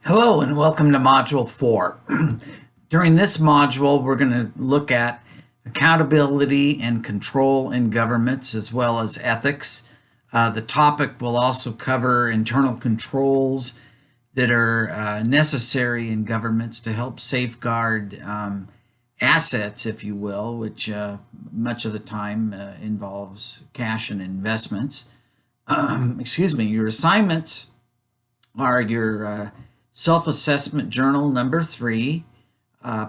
Hello and welcome to Module 4. During this module, we're going to look at accountability and control in governments as well as ethics. The topic will also cover internal controls that are necessary in governments to help safeguard assets, if you will, which much of the time involves cash and investments. Your assignments are your self-assessment journal number 3,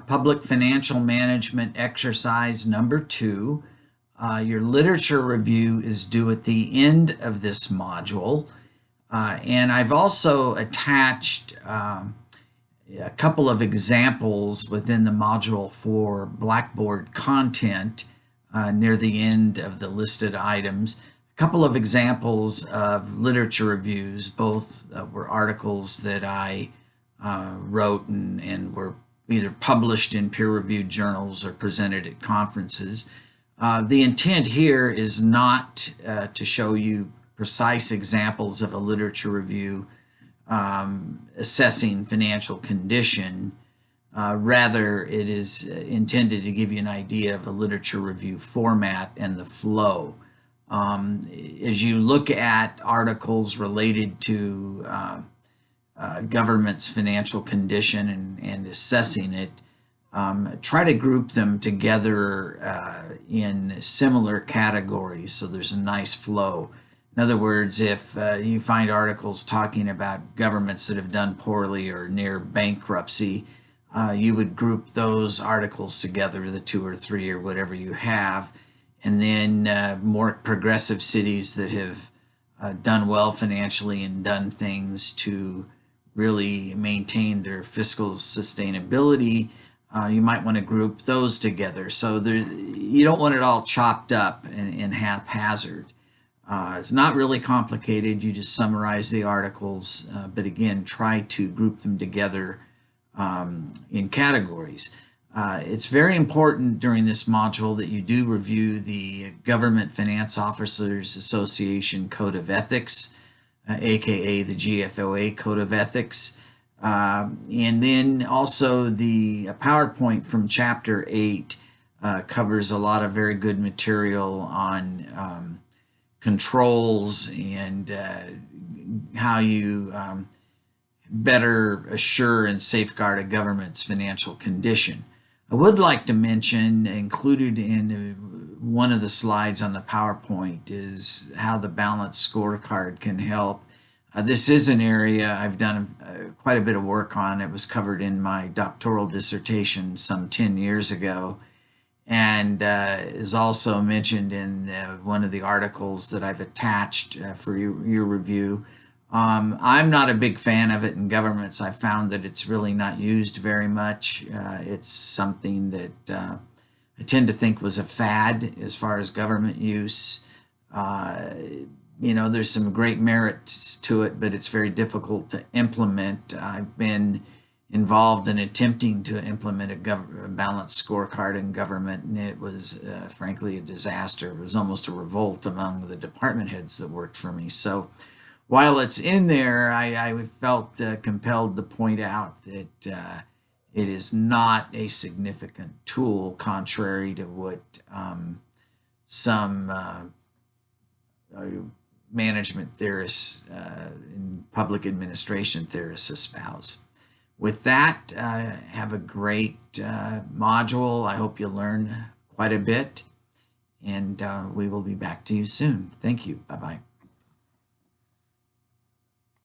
public financial management exercise number 2. Your literature review is due at the end of this module. And I've also attached a couple of examples within the module for Blackboard content near the end of the listed items. A couple of examples of literature reviews, both were articles that I wrote and were either published in peer-reviewed journals or presented at conferences. The intent here is not to show you precise examples of a literature review assessing financial condition. Rather, it is intended to give you an idea of a literature review format and the flow. As you look at articles related to government's financial condition and assessing it, try to group them together in similar categories so there's a nice flow. In other words, if you find articles talking about governments that have done poorly or near bankruptcy, you would group those articles together, the 2 or 3 or whatever you have. And then more progressive cities that have done well financially and done things to really maintain their fiscal sustainability, you might want to group those together. So you don't want it all chopped up and haphazard. It's not really complicated. You just summarize the articles, but again, try to group them together in categories. It's very important during this module that you do review the Government Finance Officers Association Code of Ethics, aka the GFOA Code of Ethics. And then also the PowerPoint from Chapter 8 covers a lot of very good material on controls and how you better assure and safeguard a government's financial condition. I would like to mention, included in one of the slides on the PowerPoint, is how the balanced scorecard can help. This is an area I've done quite a bit of work on. It was covered in my doctoral dissertation some 10 years ago, and is also mentioned in one of the articles that I've attached for your review. I'm not a big fan of it in governments. I found that it's really not used very much. It's something that I tend to think was a fad as far as government use. There's some great merit to it, but it's very difficult to implement. I've been involved in attempting to implement a balanced scorecard in government, and it was frankly a disaster. It was almost a revolt among the department heads that worked for me. So while it's in there, I felt compelled to point out that it is not a significant tool, contrary to what some management theorists and public administration theorists espouse. With that, have a great module. I hope you learn quite a bit, and we will be back to you soon. Thank you. Bye-bye.